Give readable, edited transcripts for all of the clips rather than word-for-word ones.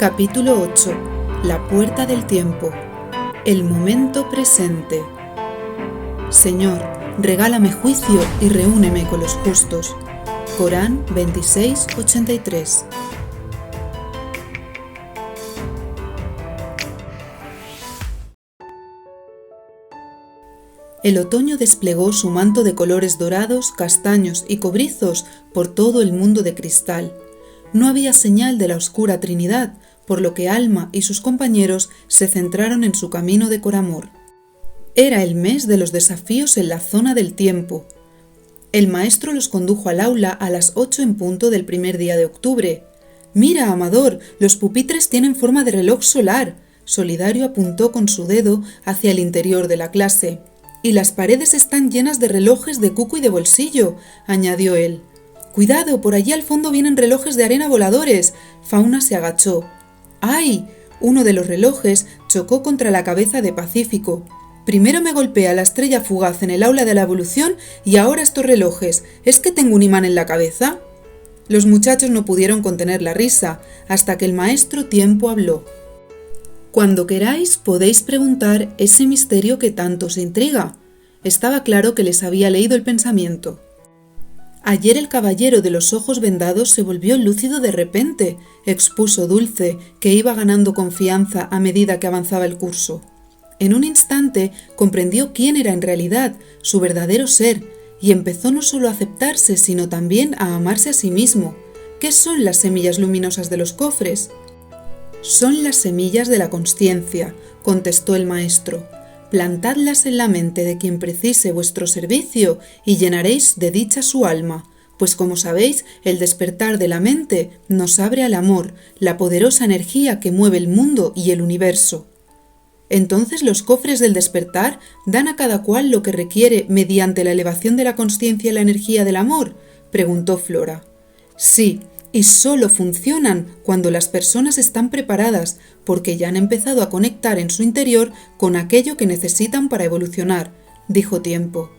Capítulo 8. La puerta del tiempo. El momento presente. Señor, regálame juicio y reúneme con los justos. Corán 26:83. El otoño desplegó su manto de colores dorados, castaños y cobrizos por todo el mundo de cristal. No había señal de la oscura Trinidad, por lo que Alma y sus compañeros se centraron en su camino de Coramor. Era el mes de los desafíos en la zona del tiempo. El maestro los condujo al aula a las 8 en punto del primer día de octubre. «Mira, Amador, los pupitres tienen forma de reloj solar», Solidario apuntó con su dedo hacia el interior de la clase. «Y las paredes están llenas de relojes de cuco y de bolsillo», añadió él. «Cuidado, por allí al fondo vienen relojes de arena voladores». Fauna se agachó. «¡Ay!». Uno de los relojes chocó contra la cabeza de Pacífico. «Primero me golpea la estrella fugaz en el aula de la evolución y ahora estos relojes. ¿Es que tengo un imán en la cabeza?». Los muchachos no pudieron contener la risa, hasta que el maestro Tiempo habló. «Cuando queráis podéis preguntar ese misterio que tanto os intriga». Estaba claro que les había leído el pensamiento. «Ayer el caballero de los ojos vendados se volvió lúcido de repente», expuso Dulce, que iba ganando confianza a medida que avanzaba el curso. En un instante comprendió quién era en realidad, su verdadero ser, y empezó no solo a aceptarse, sino también a amarse a sí mismo. ¿Qué son las semillas luminosas de los cofres? «Son las semillas de la consciencia», contestó el maestro. «Plantadlas en la mente de quien precise vuestro servicio y llenaréis de dicha su alma, pues como sabéis, el despertar de la mente nos abre al amor, la poderosa energía que mueve el mundo y el universo». «¿Entonces los cofres del despertar dan a cada cual lo que requiere mediante la elevación de la consciencia y la energía del amor?», preguntó Flora. «Sí, y solo funcionan cuando las personas están preparadas, porque ya han empezado a conectar en su interior con aquello que necesitan para evolucionar», dijo Tiempo.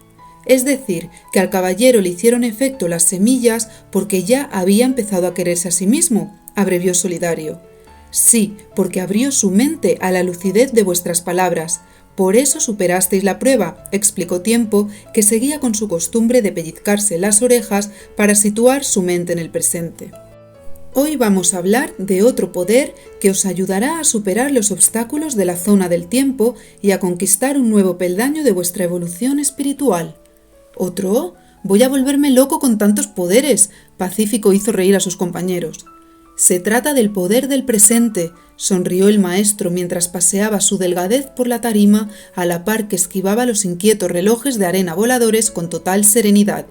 «Es decir, que al caballero le hicieron efecto las semillas porque ya había empezado a quererse a sí mismo», abrevió Solidario. «Sí, porque abrió su mente a la lucidez de vuestras palabras. Por eso superasteis la prueba», explicó Tiempo, que seguía con su costumbre de pellizcarse las orejas para situar su mente en el presente. «Hoy vamos a hablar de otro poder que os ayudará a superar los obstáculos de la zona del tiempo y a conquistar un nuevo peldaño de vuestra evolución espiritual». «¿Otro? Voy a volverme loco con tantos poderes», Pacífico hizo reír a sus compañeros. «Se trata del poder del presente», sonrió el maestro mientras paseaba su delgadez por la tarima a la par que esquivaba los inquietos relojes de arena voladores con total serenidad.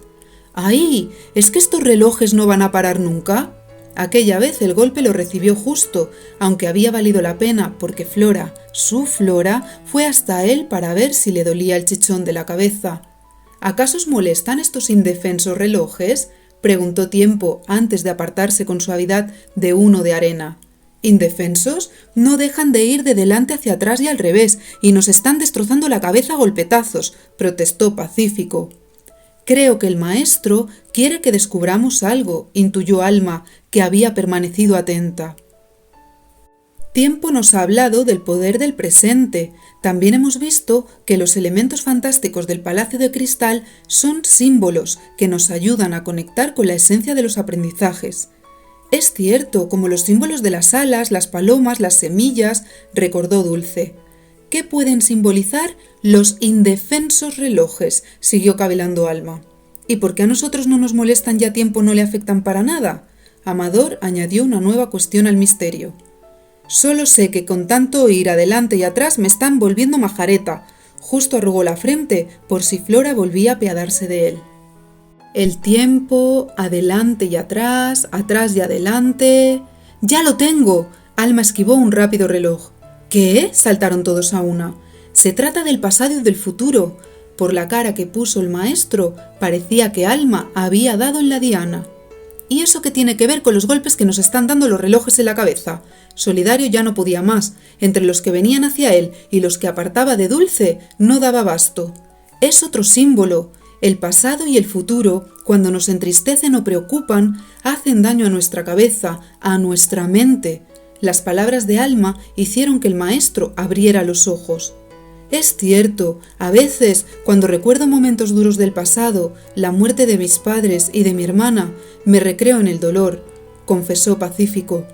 «¡Ay! ¿Es que estos relojes no van a parar nunca?». Aquella vez el golpe lo recibió justo, aunque había valido la pena porque Flora, su Flora, fue hasta él para ver si le dolía el chichón de la cabeza. «¿Acaso os molestan estos indefensos relojes?», preguntó Tiempo antes de apartarse con suavidad de uno de arena. «¿Indefensos? No dejan de ir de delante hacia atrás y al revés, y nos están destrozando la cabeza a golpetazos», protestó Pacífico. «Creo que el maestro quiere que descubramos algo», intuyó Alma, que había permanecido atenta. Tiempo nos ha hablado del poder del presente. También hemos visto que los elementos fantásticos del Palacio de Cristal son símbolos que nos ayudan a conectar con la esencia de los aprendizajes. «Es cierto, como los símbolos de las alas, las palomas, las semillas», recordó Dulce. «¿Qué pueden simbolizar los indefensos relojes?», siguió cavilando Alma. «¿Y por qué a nosotros no nos molestan y a Tiempo no le afectan para nada?». Amador añadió una nueva cuestión al misterio. «Solo sé que con tanto ir adelante y atrás me están volviendo majareta». Justo arrugó la frente por si Flora volvía a apiadarse de él. «El tiempo, adelante y atrás y adelante...». «¡Ya lo tengo!». Alma esquivó un rápido reloj. «¿Qué?», saltaron todos a una. «Se trata del pasado y del futuro». Por la cara que puso el maestro, parecía que Alma había dado en la diana. «¿Y eso qué tiene que ver con los golpes que nos están dando los relojes en la cabeza?». Solidario ya no podía más. Entre los que venían hacia él y los que apartaba de Dulce, no daba abasto. «Es otro símbolo. El pasado y el futuro, cuando nos entristecen o preocupan, hacen daño a nuestra cabeza, a nuestra mente. Las palabras de Alma hicieron que el maestro abriera los ojos. Es cierto, a veces, cuando recuerdo momentos duros del pasado, la muerte de mis padres y de mi hermana, me recreo en el dolor, confesó Pacífico.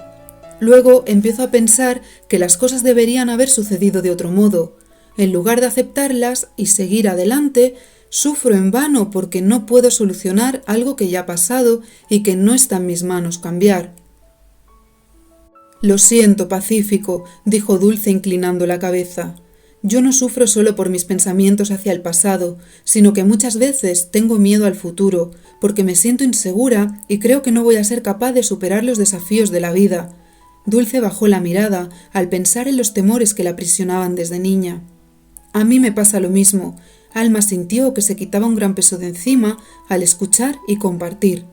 Luego empiezo a pensar que las cosas deberían haber sucedido de otro modo. En lugar de aceptarlas y seguir adelante, sufro en vano porque no puedo solucionar algo que ya ha pasado y que no está en mis manos cambiar. Lo siento, Pacífico, dijo Dulce inclinando la cabeza. Yo no sufro solo por mis pensamientos hacia el pasado, sino que muchas veces tengo miedo al futuro, porque me siento insegura y creo que no voy a ser capaz de superar los desafíos de la vida. Dulce bajó la mirada al pensar en los temores que la aprisionaban desde niña. A mí me pasa lo mismo. Alma sintió que se quitaba un gran peso de encima al escuchar y compartir.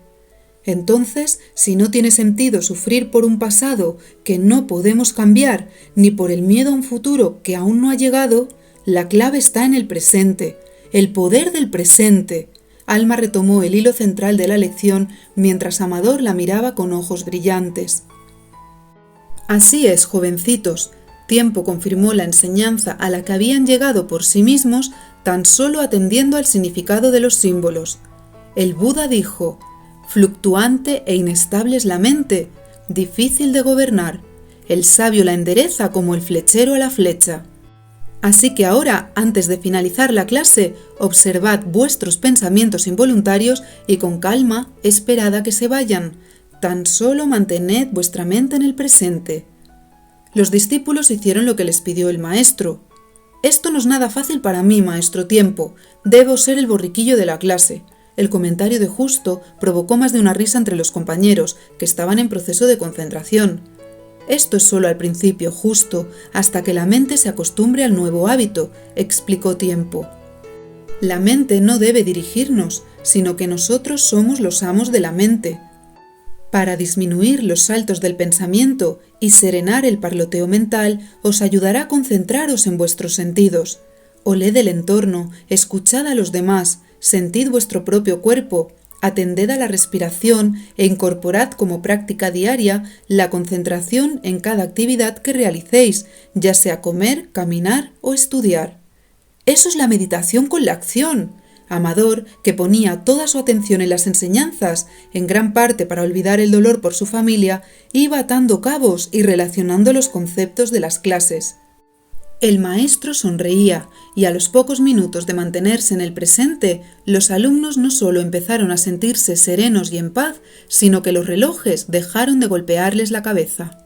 Entonces, si no tiene sentido sufrir por un pasado que no podemos cambiar, ni por el miedo a un futuro que aún no ha llegado, la clave está en el presente, el poder del presente. Alma retomó el hilo central de la lección mientras Amador la miraba con ojos brillantes. Así es, jovencitos. Tiempo confirmó la enseñanza a la que habían llegado por sí mismos tan solo atendiendo al significado de los símbolos. El Buda dijo: fluctuante e inestable es la mente, difícil de gobernar. El sabio la endereza como el flechero a la flecha. Así que ahora, antes de finalizar la clase, observad vuestros pensamientos involuntarios y con calma esperad a que se vayan. Tan solo mantened vuestra mente en el presente. Los discípulos hicieron lo que les pidió el maestro. Esto no es nada fácil para mí, maestro Tiempo. Debo ser el borriquillo de la clase. El comentario de Justo provocó más de una risa entre los compañeros, que estaban en proceso de concentración. Esto es solo al principio, Justo, hasta que la mente se acostumbre al nuevo hábito, explicó Tiempo. La mente no debe dirigirnos, sino que nosotros somos los amos de la mente. Para disminuir los saltos del pensamiento y serenar el parloteo mental, os ayudará a concentraros en vuestros sentidos. Oled el entorno, escuchad a los demás, sentid vuestro propio cuerpo, atended a la respiración e incorporad como práctica diaria la concentración en cada actividad que realicéis, ya sea comer, caminar o estudiar. Eso es la meditación con la acción. Amador, que ponía toda su atención en las enseñanzas, en gran parte para olvidar el dolor por su familia, iba atando cabos y relacionando los conceptos de las clases. El maestro sonreía y a los pocos minutos de mantenerse en el presente, los alumnos no solo empezaron a sentirse serenos y en paz, sino que los relojes dejaron de golpearles la cabeza.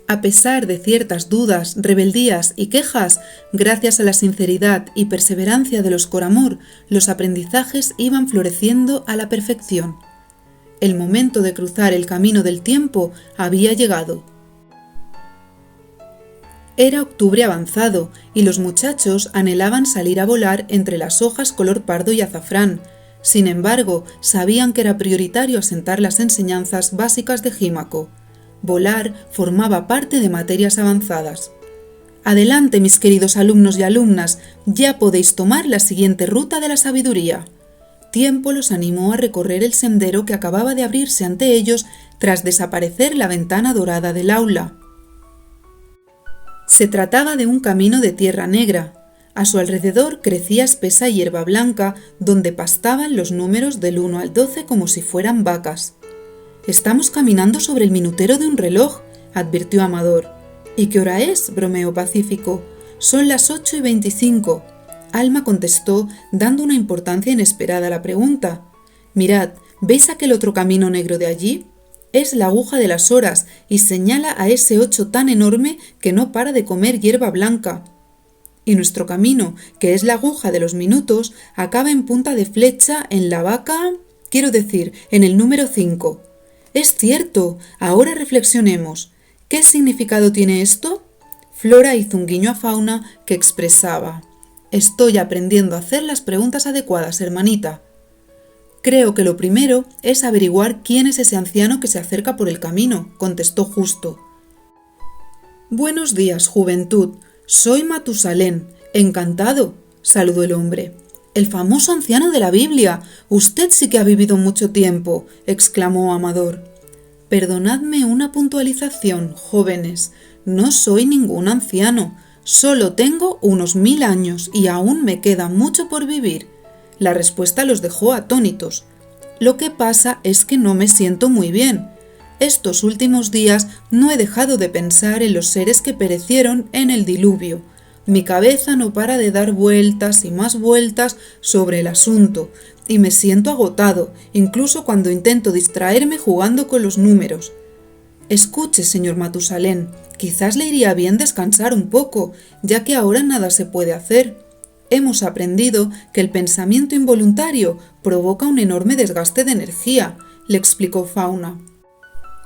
A pesar de ciertas dudas, rebeldías y quejas, gracias a la sinceridad y perseverancia de los Coramor, los aprendizajes iban floreciendo a la perfección. El momento de cruzar el camino del tiempo había llegado. Era octubre avanzado y los muchachos anhelaban salir a volar entre las hojas color pardo y azafrán. Sin embargo, sabían que era prioritario asentar las enseñanzas básicas de Jímaco. Volar formaba parte de materias avanzadas. Adelante, mis queridos alumnos y alumnas, ya podéis tomar la siguiente ruta de la sabiduría. Tiempo los animó a recorrer el sendero que acababa de abrirse ante ellos tras desaparecer la ventana dorada del aula. Se trataba de un camino de tierra negra. A su alrededor crecía espesa hierba blanca donde pastaban los números del 1 al 12 como si fueran vacas. «Estamos caminando sobre el minutero de un reloj», advirtió Amador. «¿Y qué hora es?», bromeó Pacífico. «Son las 8:25». Alma contestó, dando una importancia inesperada a la pregunta. «Mirad, ¿veis aquel otro camino negro de allí? Es la aguja de las horas y señala a ese 8 tan enorme que no para de comer hierba blanca. Y nuestro camino, que es la aguja de los minutos, acaba en punta de flecha en la vaca, quiero decir, en el número 5. Es cierto, ahora reflexionemos. ¿Qué significado tiene esto?» Flora hizo un guiño a Fauna que expresaba: «Estoy aprendiendo a hacer las preguntas adecuadas, hermanita». «Creo que lo primero es averiguar quién es ese anciano que se acerca por el camino», contestó Justo. «Buenos días, juventud. Soy Matusalén. Encantado», saludó el hombre. «El famoso anciano de la Biblia. Usted sí que ha vivido mucho tiempo», exclamó Amador. Perdonadme una puntualización, jóvenes. No soy ningún anciano. Solo tengo unos 1000 años y aún me queda mucho por vivir. La respuesta los dejó atónitos. Lo que pasa es que no me siento muy bien. Estos últimos días no he dejado de pensar en los seres que perecieron en el diluvio. Mi cabeza no para de dar vueltas y más vueltas sobre el asunto, y me siento agotado, incluso cuando intento distraerme jugando con los números. Escuche, señor Matusalén, quizás le iría bien descansar un poco, ya que ahora nada se puede hacer. Hemos aprendido que el pensamiento involuntario provoca un enorme desgaste de energía, le explicó Fauna.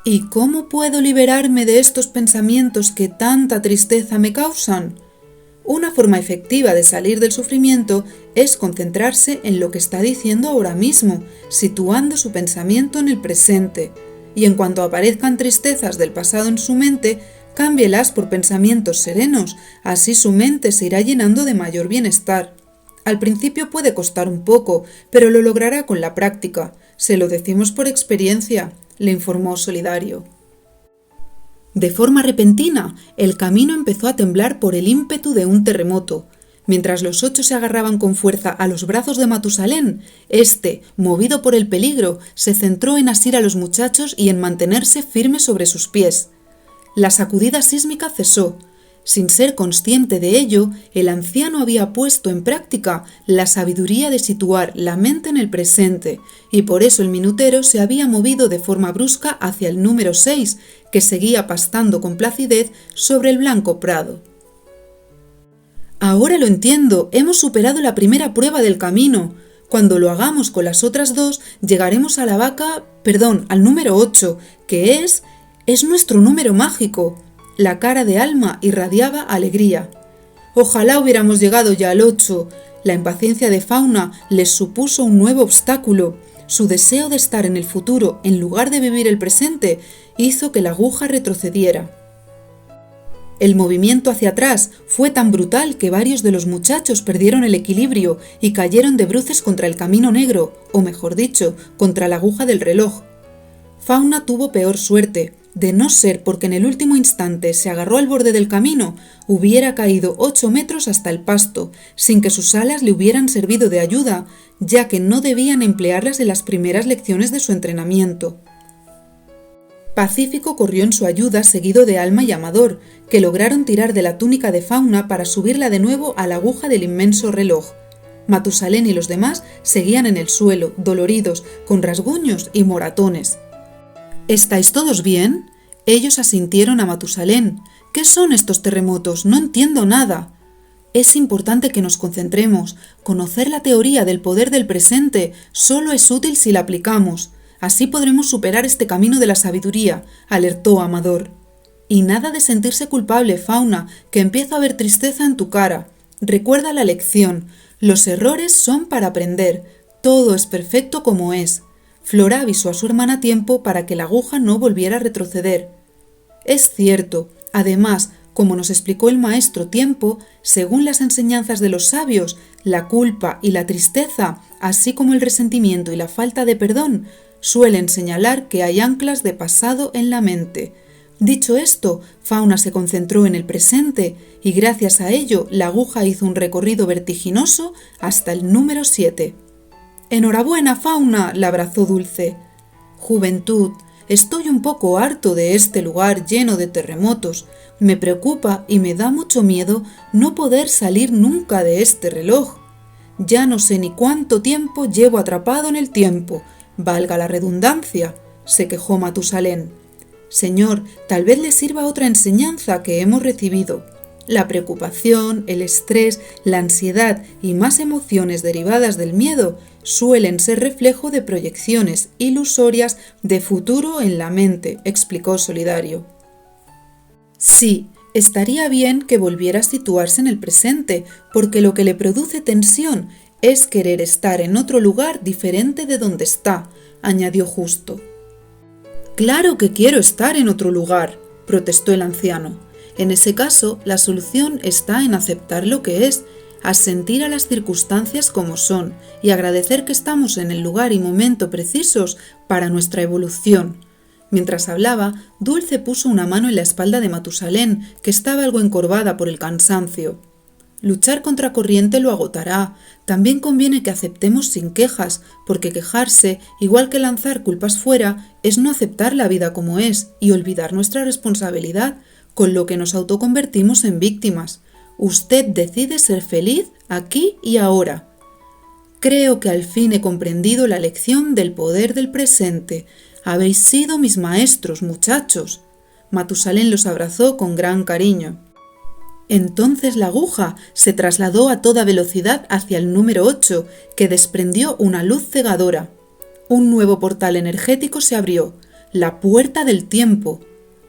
¿Y cómo puedo liberarme de estos pensamientos que tanta tristeza me causan? Una forma efectiva de salir del sufrimiento es concentrarse en lo que está diciendo ahora mismo, situando su pensamiento en el presente. Y en cuanto aparezcan tristezas del pasado en su mente, cámbielas por pensamientos serenos, así su mente se irá llenando de mayor bienestar. Al principio puede costar un poco, pero lo logrará con la práctica. Se lo decimos por experiencia, le informó Solidario. De forma repentina, el camino empezó a temblar por el ímpetu de un terremoto. Mientras los 8 se agarraban con fuerza a los brazos de Matusalén, éste, movido por el peligro, se centró en asir a los muchachos y en mantenerse firme sobre sus pies. La sacudida sísmica cesó. Sin ser consciente de ello, el anciano había puesto en práctica la sabiduría de situar la mente en el presente, y por eso el minutero se había movido de forma brusca hacia el número 6, que seguía pastando con placidez sobre el blanco prado. Ahora lo entiendo, hemos superado la primera prueba del camino. Cuando lo hagamos con las otras 2, llegaremos a la al número 8, que es nuestro número mágico. La cara de Alma irradiaba alegría. Ojalá hubiéramos llegado ya al 8. La impaciencia de Fauna les supuso un nuevo obstáculo. Su deseo de estar en el futuro en lugar de vivir el presente hizo que la aguja retrocediera. El movimiento hacia atrás fue tan brutal que varios de los muchachos perdieron el equilibrio y cayeron de bruces contra el camino negro, o mejor dicho, contra la aguja del reloj. Fauna tuvo peor suerte. De no ser porque en el último instante se agarró al borde del camino, hubiera caído 8 metros hasta el pasto, sin que sus alas le hubieran servido de ayuda, ya que no debían emplearlas en las primeras lecciones de su entrenamiento. Pacífico corrió en su ayuda seguido de Alma y Amador, que lograron tirar de la túnica de Fauna para subirla de nuevo a la aguja del inmenso reloj. Matusalén y los demás seguían en el suelo, doloridos, con rasguños y moratones. ¿Estáis todos bien? Ellos asintieron a Matusalén. ¿Qué son estos terremotos? No entiendo nada. Es importante que nos concentremos. Conocer la teoría del poder del presente solo es útil si la aplicamos. Así podremos superar este camino de la sabiduría, alertó Amador. Y nada de sentirse culpable, Fauna, que empiezo a ver tristeza en tu cara. Recuerda la lección. Los errores son para aprender. Todo es perfecto como es. Flora avisó a su hermana a tiempo para que la aguja no volviera a retroceder. Es cierto, además, como nos explicó el maestro Tiempo, según las enseñanzas de los sabios, la culpa y la tristeza, así como el resentimiento y la falta de perdón, suelen señalar que hay anclas de pasado en la mente. Dicho esto, Fauna se concentró en el presente y gracias a ello la aguja hizo un recorrido vertiginoso hasta el número 7. «Enhorabuena, Fauna», la abrazó Dulce. «Juventud, estoy un poco harto de este lugar lleno de terremotos. Me preocupa y me da mucho miedo no poder salir nunca de este reloj. Ya no sé ni cuánto tiempo llevo atrapado en el tiempo, valga la redundancia», se quejó Matusalén. «Señor, tal vez le sirva otra enseñanza que hemos recibido. La preocupación, el estrés, la ansiedad y más emociones derivadas del miedo suelen ser reflejo de proyecciones ilusorias de futuro en la mente», explicó Solidario. «Sí, estaría bien que volviera a situarse en el presente, porque lo que le produce tensión es querer estar en otro lugar diferente de donde está», añadió Justo. «Claro que quiero estar en otro lugar», protestó el anciano. «En ese caso, la solución está en aceptar lo que es, asentir a las circunstancias como son y agradecer que estamos en el lugar y momento precisos para nuestra evolución. Mientras hablaba, Dulce puso una mano en la espalda de Matusalén, que estaba algo encorvada por el cansancio. Luchar contra corriente lo agotará. También conviene que aceptemos sin quejas, porque quejarse, igual que lanzar culpas fuera, es no aceptar la vida como es y olvidar nuestra responsabilidad, con lo que nos autoconvertimos en víctimas. Usted decide ser feliz aquí y ahora. Creo que al fin he comprendido la lección del poder del presente. Habéis sido mis maestros, muchachos. Matusalén los abrazó con gran cariño. Entonces la aguja se trasladó a toda velocidad hacia el número 8, que desprendió una luz cegadora. Un nuevo portal energético se abrió, la puerta del tiempo.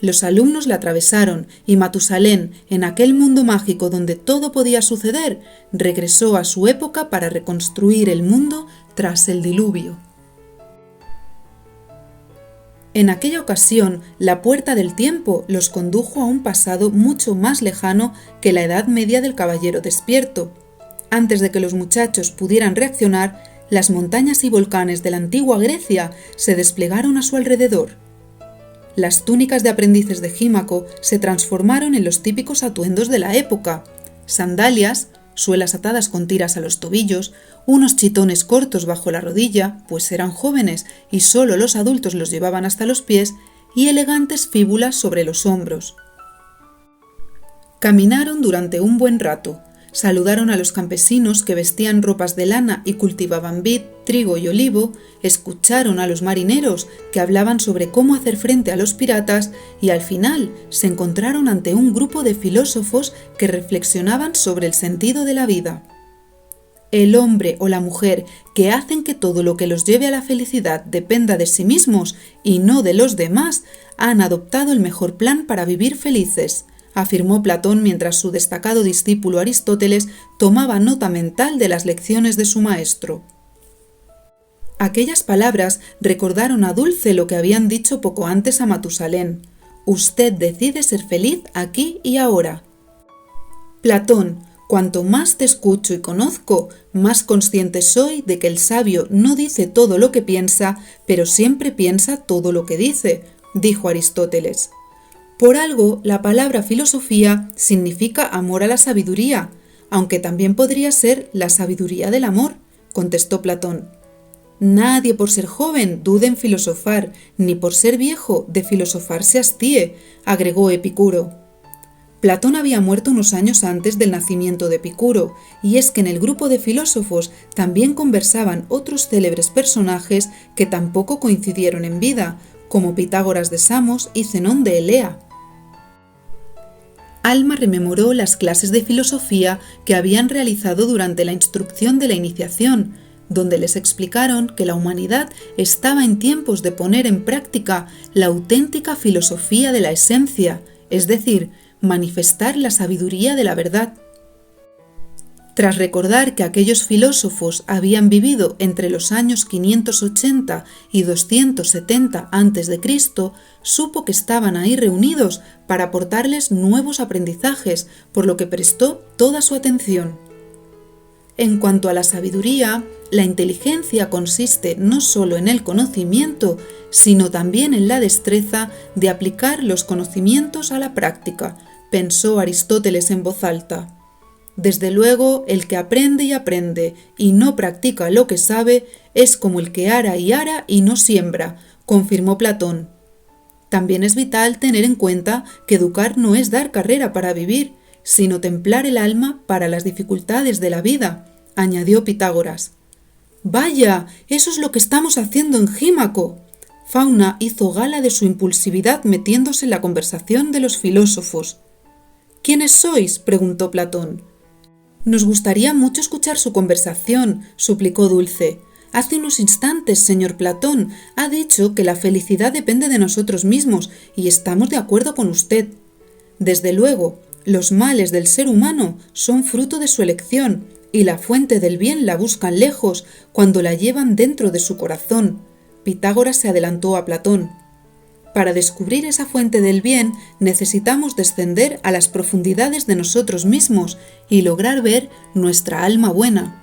Los alumnos la atravesaron y Matusalén, en aquel mundo mágico donde todo podía suceder, regresó a su época para reconstruir el mundo tras el diluvio. En aquella ocasión, la puerta del tiempo los condujo a un pasado mucho más lejano que la Edad Media del Caballero Despierto. Antes de que los muchachos pudieran reaccionar, las montañas y volcanes de la antigua Grecia se desplegaron a su alrededor. Las túnicas de aprendices de Gímaco se transformaron en los típicos atuendos de la época: sandalias, suelas atadas con tiras a los tobillos, unos chitones cortos bajo la rodilla, pues eran jóvenes y solo los adultos los llevaban hasta los pies, y elegantes fíbulas sobre los hombros. Caminaron durante un buen rato. Saludaron a los campesinos que vestían ropas de lana y cultivaban vid, trigo y olivo, escucharon a los marineros que hablaban sobre cómo hacer frente a los piratas y al final se encontraron ante un grupo de filósofos que reflexionaban sobre el sentido de la vida. El hombre o la mujer que hacen que todo lo que los lleve a la felicidad dependa de sí mismos y no de los demás, han adoptado el mejor plan para vivir felices, afirmó Platón mientras su destacado discípulo Aristóteles tomaba nota mental de las lecciones de su maestro. Aquellas palabras recordaron a Dulce lo que habían dicho poco antes a Matusalén: usted decide ser feliz aquí y ahora. Platón, cuanto más te escucho y conozco, más consciente soy de que el sabio no dice todo lo que piensa, pero siempre piensa todo lo que dice, dijo Aristóteles. Por algo, la palabra filosofía significa amor a la sabiduría, aunque también podría ser la sabiduría del amor, contestó Platón. Nadie por ser joven dude en filosofar, ni por ser viejo de filosofar se hastíe, agregó Epicuro. Platón había muerto unos años antes del nacimiento de Epicuro, y es que en el grupo de filósofos también conversaban otros célebres personajes que tampoco coincidieron en vida, como Pitágoras de Samos y Zenón de Elea. Alma rememoró las clases de filosofía que habían realizado durante la instrucción de la iniciación, donde les explicaron que la humanidad estaba en tiempos de poner en práctica la auténtica filosofía de la esencia, es decir, manifestar la sabiduría de la verdad. Tras recordar que aquellos filósofos habían vivido entre los años 580 y 270 a.C., supo que estaban ahí reunidos para aportarles nuevos aprendizajes, por lo que prestó toda su atención. En cuanto a la sabiduría, la inteligencia consiste no solo en el conocimiento, sino también en la destreza de aplicar los conocimientos a la práctica, pensó Aristóteles en voz alta. Desde luego, el que aprende y no practica lo que sabe es como el que ara y no siembra, confirmó Platón. También es vital tener en cuenta que educar no es dar carrera para vivir, sino templar el alma para las dificultades de la vida, añadió Pitágoras. ¡Vaya! Eso es lo que estamos haciendo en Gímaco. Fauna hizo gala de su impulsividad metiéndose en la conversación de los filósofos. ¿Quiénes sois?, preguntó Platón. Nos gustaría mucho escuchar su conversación, suplicó Dulce. Hace unos instantes, señor Platón, ha dicho que la felicidad depende de nosotros mismos y estamos de acuerdo con usted. Desde luego, los males del ser humano son fruto de su elección y la fuente del bien la buscan lejos cuando la llevan dentro de su corazón. Pitágoras se adelantó a Platón. Para descubrir esa fuente del bien necesitamos descender a las profundidades de nosotros mismos y lograr ver nuestra alma buena.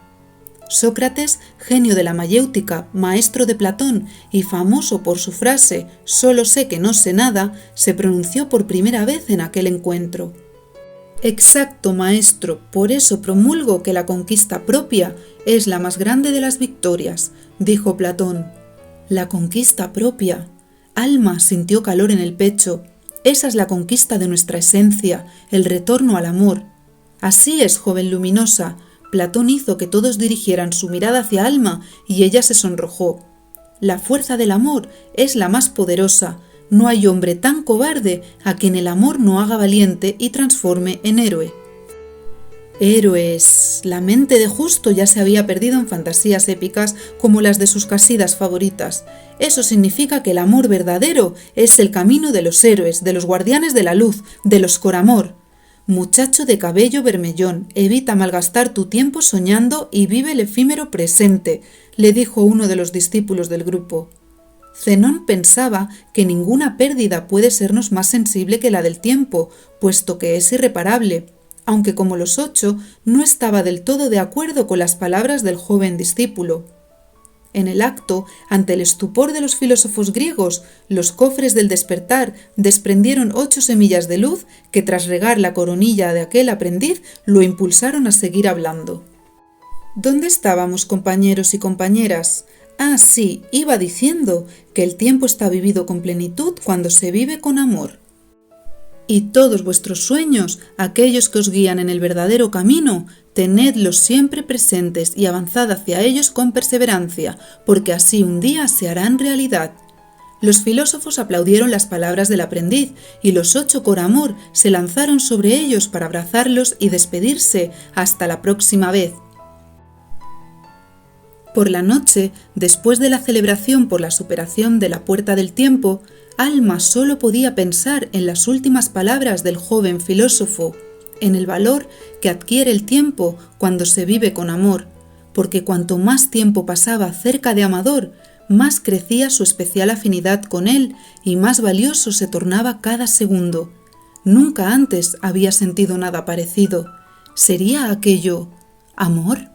Sócrates, genio de la mayéutica, maestro de Platón y famoso por su frase «solo sé que no sé nada», se pronunció por primera vez en aquel encuentro. «Exacto, maestro, por eso promulgo que la conquista propia es la más grande de las victorias», dijo Platón. La conquista propia. Alma sintió calor en el pecho. Esa es la conquista de nuestra esencia, el retorno al amor. Así es, joven luminosa. Platón hizo que todos dirigieran su mirada hacia Alma y ella se sonrojó. La fuerza del amor es la más poderosa. No hay hombre tan cobarde a quien el amor no haga valiente y transforme en héroe. Héroes. La mente de Justo ya se había perdido en fantasías épicas como las de sus Casídas favoritas. Eso significa que el amor verdadero es el camino de los héroes, de los guardianes de la luz, de los Coramor. Muchacho de cabello bermellón, evita malgastar tu tiempo soñando y vive el efímero presente, le dijo uno de los discípulos del grupo. Zenón pensaba que ninguna pérdida puede sernos más sensible que la del tiempo, puesto que es irreparable, aunque como los 8 no estaba del todo de acuerdo con las palabras del joven discípulo. En el acto, ante el estupor de los filósofos griegos, los cofres del despertar desprendieron 8 semillas de luz que tras regar la coronilla de aquel aprendiz lo impulsaron a seguir hablando. ¿Dónde estábamos, compañeros y compañeras? Ah, sí, iba diciendo que el tiempo está vivido con plenitud cuando se vive con amor. Y todos vuestros sueños, aquellos que os guían en el verdadero camino, tenedlos siempre presentes y avanzad hacia ellos con perseverancia, porque así un día se harán realidad. Los filósofos aplaudieron las palabras del aprendiz y los 8 Coramor se lanzaron sobre ellos para abrazarlos y despedirse hasta la próxima vez. Por la noche, después de la celebración por la superación de la puerta del tiempo, Alma solo podía pensar en las últimas palabras del joven filósofo, en el valor que adquiere el tiempo cuando se vive con amor, porque cuanto más tiempo pasaba cerca de Amador, más crecía su especial afinidad con él y más valioso se tornaba cada segundo. Nunca antes había sentido nada parecido. ¿Sería aquello amor?